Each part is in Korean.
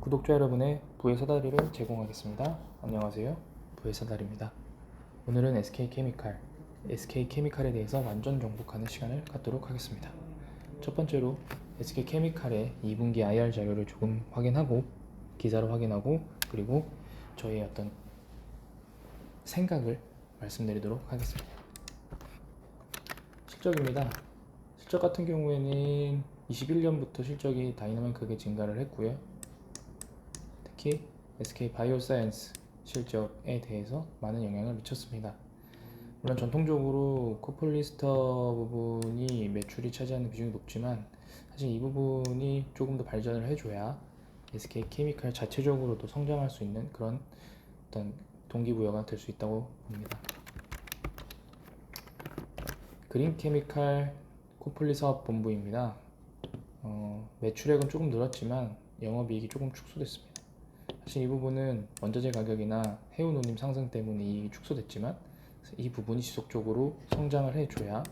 구독자 여러분의 부의 사다리를 제공하겠습니다. 안녕하세요. 부의 사다리입니다. 오늘은 SK케미칼에 대해서 완전 정복하는 시간을 갖도록 하겠습니다. 첫 번째로 SK케미칼의 2분기 IR 자료를 조금 확인하고 기사를 확인하고 그리고 저의 어떤 생각을 말씀드리도록 하겠습니다. 실적입니다. 실적 같은 경우에는 21년부터 실적이 다이나믹하게 증가를 했고요. 특히 SK바이오사이언스 실적에 대해서 많은 영향을 미쳤습니다. 물론 전통적으로 코폴리스터 부분이 매출이 차지하는 비중이 높지만 사실 이 부분이 조금 더 발전을 해줘야 SK케미칼 자체적으로도 성장할 수 있는 그런 어떤 동기부여가 될 수 있다고 봅니다. 그린케미칼 코폴리 사업본부입니다. 매출액은 조금 늘었지만 영업이익이 조금 축소됐습니다. 사실 이 부분은 원자재 가격이나 해운 운임 상승 때문에 이익이 축소됐지만 이 부분이 지속적으로 성장을 해줘야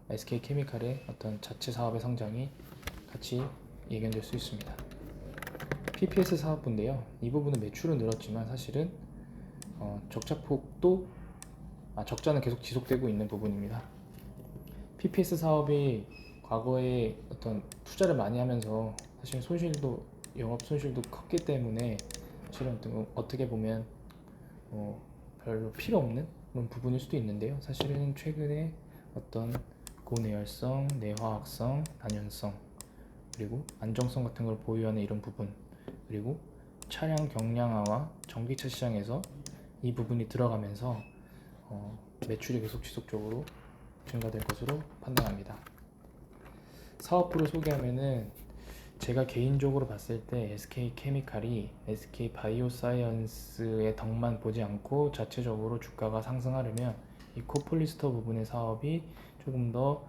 SK케미칼의 어떤 자체 사업의 성장이 같이 예견될 수 있습니다. PPS 사업부인데요. 이 부분은 매출은 늘었지만 사실은 적자는 계속 지속되고 있는 부분입니다. PPS 사업이 과거에 어떤 투자를 많이 하면서 사실 영업 손실도 컸기 때문에 사실은 어떻게 보면 별로 필요 없는 그런 부분일 수도 있는데요. 사실은 최근에 어떤 고내열성, 내화학성, 단연성 그리고 안정성 같은 걸 보유하는 이런 부분 그리고 차량 경량화와 전기차 시장에서 이 부분이 들어가면서 매출이 계속 지속적으로 증가될 것으로 판단합니다. 사업부를 소개하면은 제가 개인적으로 봤을 때 SK케미칼이 SK바이오사이언스의 덕만 보지 않고 자체적으로 주가가 상승하려면 이 코폴리스터 부분의 사업이 조금 더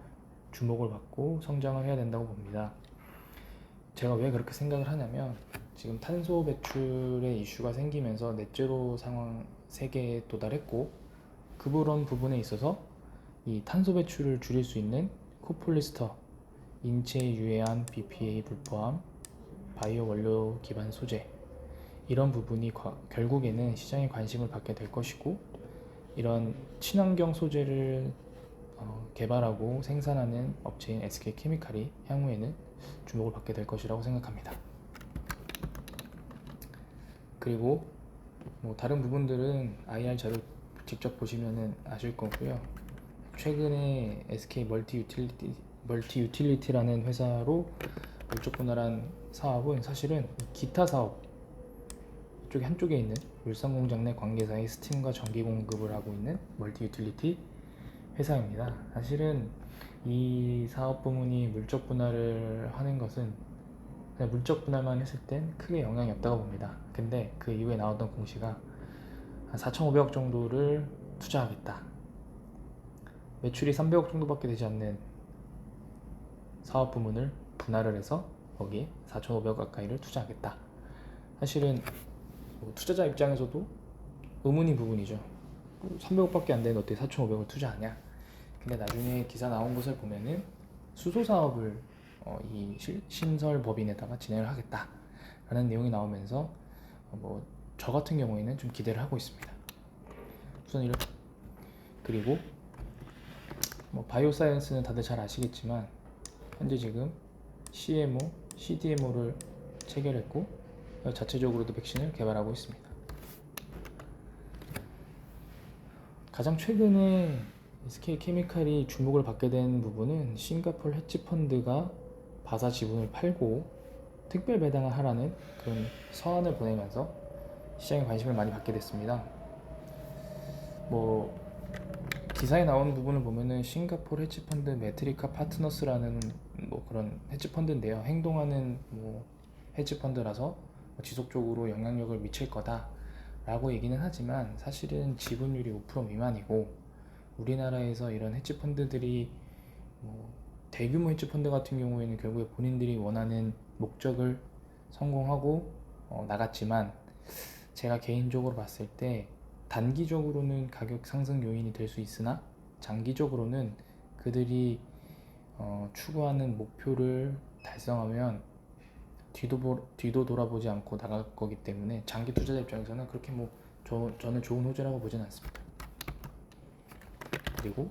주목을 받고 성장을 해야 된다고 봅니다. 제가 왜 그렇게 생각을 하냐면 지금 탄소 배출의 이슈가 생기면서 넷제로 상황 세계에 도달했고 그런 부분에 있어서 이 탄소 배출을 줄일 수 있는 코폴리스터 인체에 유해한 BPA 불포함 바이오 원료 기반 소재 이런 부분이 결국에는 시장에 관심을 받게 될 것이고 이런 친환경 소재를 개발하고 생산하는 업체인 SK케미칼이 향후에는 주목을 받게 될 것이라고 생각합니다. 그리고 다른 부분들은 IR 자료 직접 보시면 아실 거고요. 최근에 SK 멀티유틸리티라는 회사로 물적 분할한 사업은 사실은 기타 사업 이쪽에 한쪽에 있는 울산공장 내 관계사의 스팀과 전기 공급을 하고 있는 멀티유틸리티 회사입니다. 사실은 이 사업 부문이 물적 분할을 하는 것은 그냥 물적 분할만 했을 땐 크게 영향이 없다고 봅니다. 근데 그 이후에 나왔던 공시가 한 4,500억 정도를 투자하겠다. 매출이 300억 정도밖에 되지 않는 사업 부문을 분할을 해서 거기에 4,500억 가까이를 투자하겠다. 사실은 투자자 입장에서도 의문인 부분이죠. 300억밖에 안 되는데 어떻게 4,500을 투자하냐. 근데 나중에 기사 나온 것을 보면은 수소 사업을 이 신설 법인에다가 진행을 하겠다 라는 내용이 나오면서 저 같은 경우에는 좀 기대를 하고 있습니다. 우선 이렇게 그리고 바이오사이언스는 다들 잘 아시겠지만 현재 지금 CMO, CDMO를 체결했고 자체적으로도 백신을 개발하고 있습니다. 가장 최근에 SK케미칼이 주목을 받게 된 부분은 싱가포르 헤지펀드가 바사 지분을 팔고 특별 배당을 하라는 그런 서한을 보내면서 시장에 관심을 많이 받게 됐습니다. 기사에 나오는 부분을 보면은 싱가포르 헤지펀드 메트리카 파트너스라는 그런 헤지펀드인데요. 행동하는 헤지펀드라서 지속적으로 영향력을 미칠 거다라고 얘기는 하지만 사실은 지분율이 5% 미만이고 우리나라에서 이런 헤지펀드들이 대규모 헤지펀드 같은 경우에는 결국에 본인들이 원하는 목적을 성공하고 나갔지만 제가 개인적으로 봤을 때 단기적으로는 가격 상승 요인이 될 수 있으나 장기적으로는 그들이 추구하는 목표를 달성하면 뒤도 돌아보지 않고 나갈 거기 때문에 장기 투자자 입장에서는 그렇게 저는 좋은 호재라고 보진 않습니다. 그리고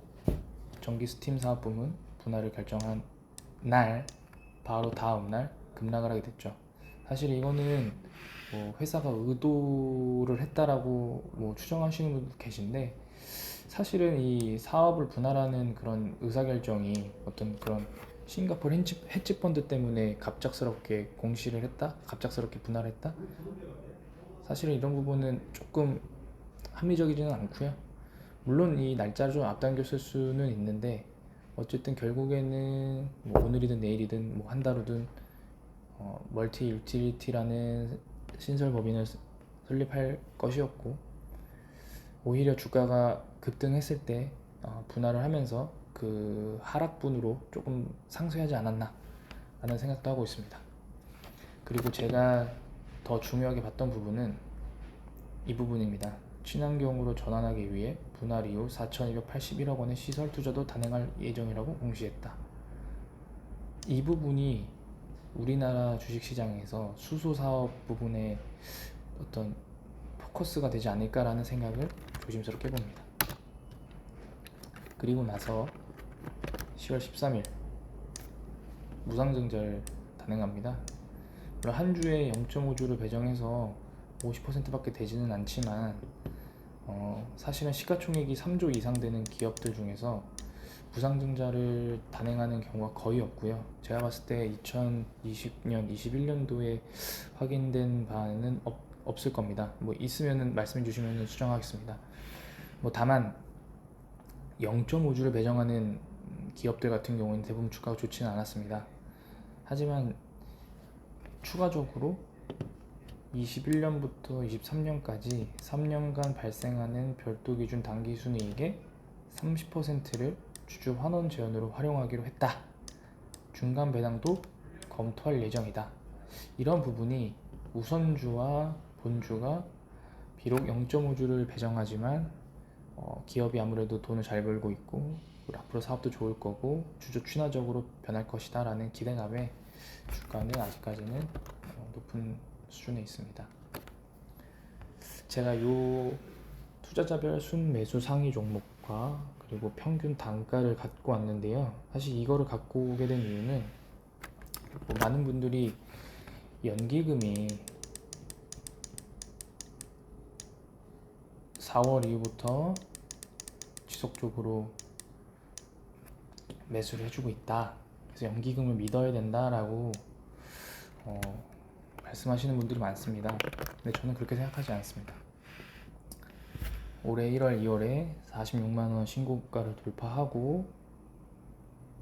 전기 스팀 사업 부문 분할을 결정한 날 바로 다음 날 급락을 하게 됐죠. 사실 이거는 회사가 의도를 했다라고 추정하시는 분도 계신데, 사실은 이 사업을 분할하는 그런 의사결정이 어떤 그런 싱가포르 헤지 펀드 때문에 갑작스럽게 공시를 했다, 갑작스럽게 분할했다, 사실은 이런 부분은 조금 합리적이지는 않고요. 물론 이 날짜를 좀 앞당겼을 수는 있는데, 어쨌든 결국에는 오늘이든 내일이든 한 달 후든 멀티 유틸리티라는 신설 법인을 설립할 것이었고, 오히려 주가가 급등했을 때 분할을 하면서 그 하락분으로 조금 상쇄하지 않았나 라는 생각도 하고 있습니다. 그리고 제가 더 중요하게 봤던 부분은 이 부분입니다. 친환경으로 전환하기 위해 분할 이후 4,281억 원의 시설 투자도 단행할 예정이라고 공시했다. 이 부분이 우리나라 주식시장에서 수소 사업 부분에 어떤 포커스가 되지 않을까라는 생각을 조심스럽게 봅니다. 그리고 나서 10월 13일 무상증자를 단행합니다. 물론 한 주에 0.5주를 배정해서 50%밖에 되지는 않지만 사실은 시가총액이 3조 이상 되는 기업들 중에서 무상증자를 단행하는 경우가 거의 없고요. 제가 봤을 때 2020년, 21년도에 확인된 바는 없을 겁니다. 있으면 말씀해 주시면 수정하겠습니다. 다만 0.5주를 배정하는 기업들 같은 경우는 대부분 주가가 좋지는 않았습니다. 하지만 추가적으로 21년부터 23년까지 3년간 발생하는 별도 기준 단기 순이익의 30%를 주주 환원 제한으로 활용하기로 했다. 중간 배당도 검토할 예정이다. 이런 부분이 우선주와 본주가 비록 0.5주를 배정하지만 기업이 아무래도 돈을 잘 벌고 있고 앞으로 사업도 좋을 거고 주주 친화적으로 변할 것이다 라는 기대감에 주가는 아직까지는 높은 수준에 있습니다. 제가 요 투자자별 순매수 상위 종목과 그리고 평균 단가를 갖고 왔는데요. 사실 이거를 갖고 오게 된 이유는 많은 분들이 연기금이 4월 이후부터 지속적으로 매수를 해주고 있다. 그래서 연기금을 믿어야 된다라고 말씀하시는 분들이 많습니다. 근데 저는 그렇게 생각하지 않습니다. 올해 1월, 2월에 46만원 신고가를 돌파하고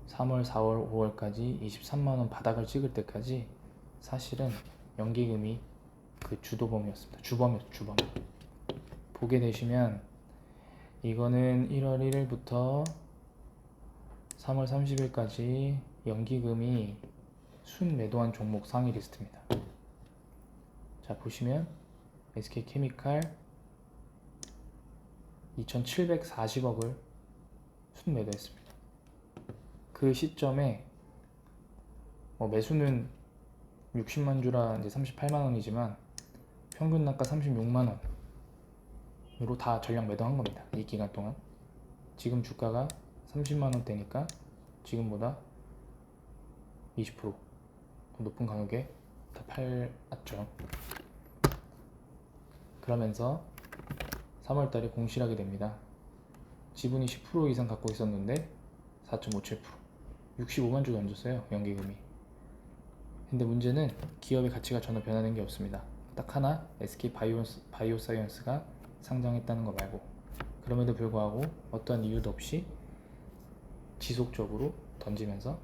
3월, 4월, 5월까지 23만원 바닥을 찍을 때까지 사실은 연기금이 그 주도범이었습니다. 주범이었죠, 주범. 보게 되시면 이거는 1월 1일부터 3월 30일까지 연기금이 순매도한 종목 상위 리스트입니다. 자, 보시면 SK케미칼 2,740억을 순매도했습니다. 그 시점에 매수는 60만 주라 이제 38만 원이지만 평균 단가 36만 원으로 다 전량 매도한 겁니다. 이 기간 동안. 지금 주가가 30만 원대니까 지금보다 20% 높은 가격에 다 팔았죠. 그러면서 3월달에 공시를 하게 됩니다. 지분이 10% 이상 갖고 있었는데 4.57%, 65만 주 던졌어요, 연기금이. 근데 문제는 기업의 가치가 전혀 변하는 게 없습니다. 딱 하나, SK 바이오사이언스가 상장했다는 거 말고. 그럼에도 불구하고 어떠한 이유도 없이 지속적으로 던지면서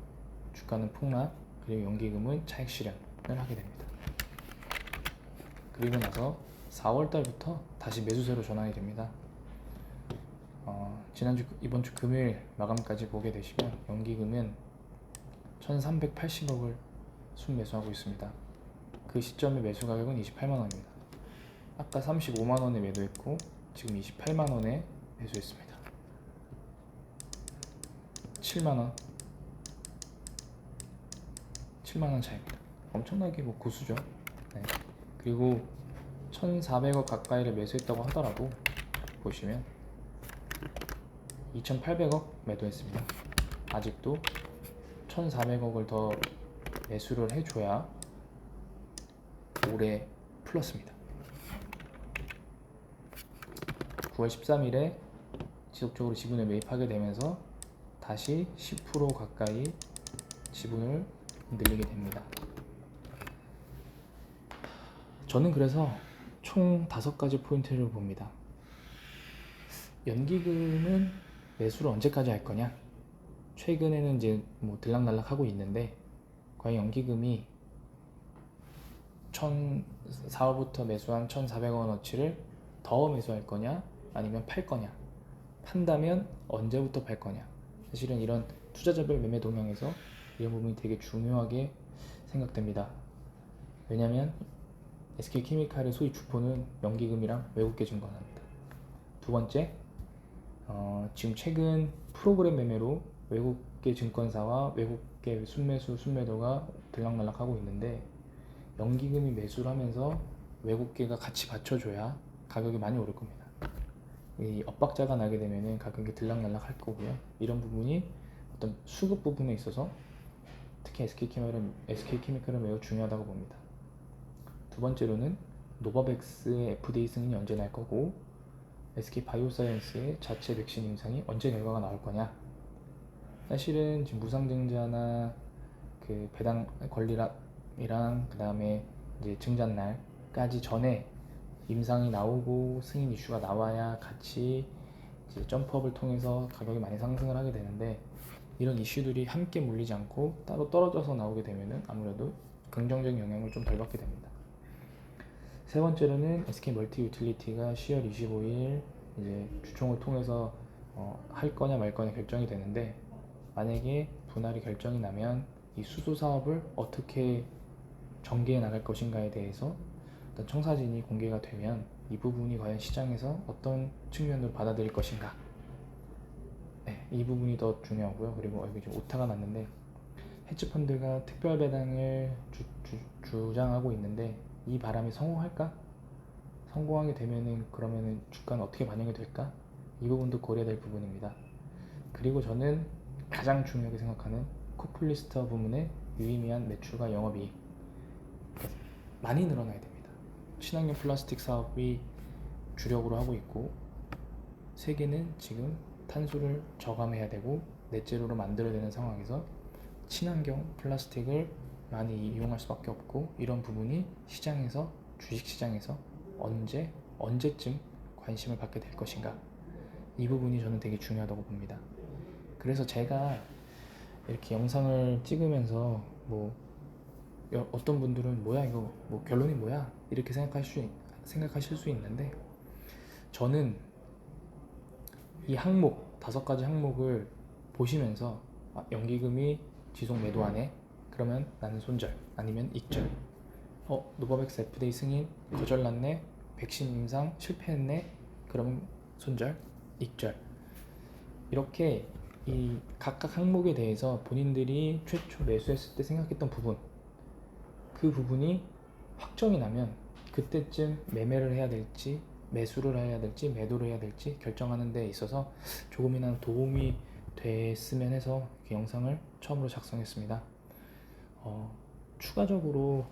주가는 폭락, 그리고 연기금은 차익 실현을 하게 됩니다. 그리고 나서 4월달부터 다시 매수세로 전환이 됩니다. 이번 주 금요일 마감까지 보게 되시면 연기금은 1,380억을 순매수하고 있습니다. 그 시점의 매수 가격은 28만원입니다. 아까 35만원에 매도했고 지금 28만원에 매수했습니다. 7만원 차이입니다. 엄청나게 뭐 고수죠. 네. 그리고 1,400억 가까이를 매수했다고 하더라도 보시면 2,800억 매도했습니다. 아직도 1,400억을 더 매수를 해줘야 올해 플러스입니다. 9월 13일에 지속적으로 지분을 매입하게 되면서 다시 10% 가까이 지분을 늘리게 됩니다. 저는 그래서 총 5가지 포인트를 봅니다. 연기금은 매수를 언제까지 할 거냐? 최근에는 이제 뭐 들락날락 하고 있는데, 과연 연기금이 4월부터 매수한 1,400원어치를 더 매수할 거냐? 아니면 팔 거냐? 판다면 언제부터 팔 거냐? 사실은 이런 투자자별 매매 동향에서 이런 부분이 되게 중요하게 생각됩니다. 왜냐하면 SK케미칼의 소위 주포는 연기금이랑 외국계 증권사입니다. 두 번째, 지금 최근 프로그램 매매로 외국계 증권사와 외국계 순매수, 순매도가 들락날락하고 있는데, 연기금이 매수를 하면서 외국계가 같이 받쳐줘야 가격이 많이 오를 겁니다. 이 엇박자가 나게 되면 가격이 들락날락 할 거고요. 이런 부분이 어떤 수급 부분에 있어서 특히 SK케미칼은 매우 중요하다고 봅니다. 두 번째로는 노바백스의 FDA 승인이 언제 날 거고, SK바이오사이언스의 자체 백신 임상이 언제 결과가 나올 거냐. 사실은 지금 무상증자나 그 배당 권리락이랑 그 다음에 이제 증잔날까지 전에 임상이 나오고 승인 이슈가 나와야 같이 이제 점프업을 통해서 가격이 많이 상승을 하게 되는데, 이런 이슈들이 함께 몰리지 않고 따로 떨어져서 나오게 되면은 아무래도 긍정적인 영향을 좀 덜 받게 됩니다. 세 번째로는 SK멀티유틸리티가 10월 25일 이제 주총을 통해서 할 거냐 말 거냐 결정이 되는데, 만약에 분할이 결정이 나면 이 수소 사업을 어떻게 전개해 나갈 것인가에 대해서 어떤 청사진이 공개가 되면 이 부분이 과연 시장에서 어떤 측면으로 받아들일 것인가, 네, 이 부분이 더 중요하고요. 그리고 여기 좀 오타가 났는데, 헤지펀드가 특별 배당을 주장하고 있는데 이 바람이 성공할까? 성공하게 되면은 그러면은 주가는 어떻게 반영이 될까? 이 부분도 고려될 부분입니다. 그리고 저는 가장 중요하게 생각하는 코폴리스터 부문의 유의미한 매출과 영업이익 많이 늘어나야 됩니다. 친환경 플라스틱 사업이 주력으로 하고 있고, 세계는 지금 탄소를 저감해야 되고 넷제로로 만들어야 되는 상황에서 친환경 플라스틱을 많이 이용할 수밖에 없고, 이런 부분이 시장에서, 주식시장에서 언제쯤 관심을 받게 될 것인가, 이 부분이 저는 되게 중요하다고 봅니다. 그래서 제가 이렇게 영상을 찍으면서 뭐 어떤 분들은 뭐야 이거 뭐 결론이 뭐야 이렇게 생각하실 수 있는데, 저는 이 항목 5가지 항목을 보시면서 연기금이 지속 매도하네, 그러면 나는 손절 아니면 익절, 노바백스 FDA 승인 거절났네, 백신 임상 실패했네, 그러면 손절, 익절, 이렇게 이 각각 항목에 대해서 본인들이 최초 매수했을 때 생각했던 부분, 그 부분이 확정이 나면 그때쯤 매매를 해야 될지 매수를 해야 될지 매도를 해야 될지 결정하는 데 있어서 조금이나마 도움이 됐으면 해서 이 영상을 처음으로 작성했습니다. 추가적으로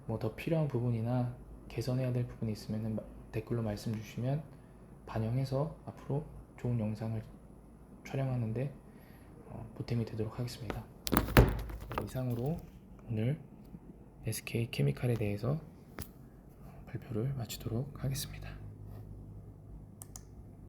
뭐 더 필요한 부분이나 개선해야 될 부분이 있으면 댓글로 말씀 주시면 반영해서 앞으로 좋은 영상을 촬영하는데 보탬이 되도록 하겠습니다. 이상으로 오늘 SK케미칼에 대해서 발표를 마치도록 하겠습니다.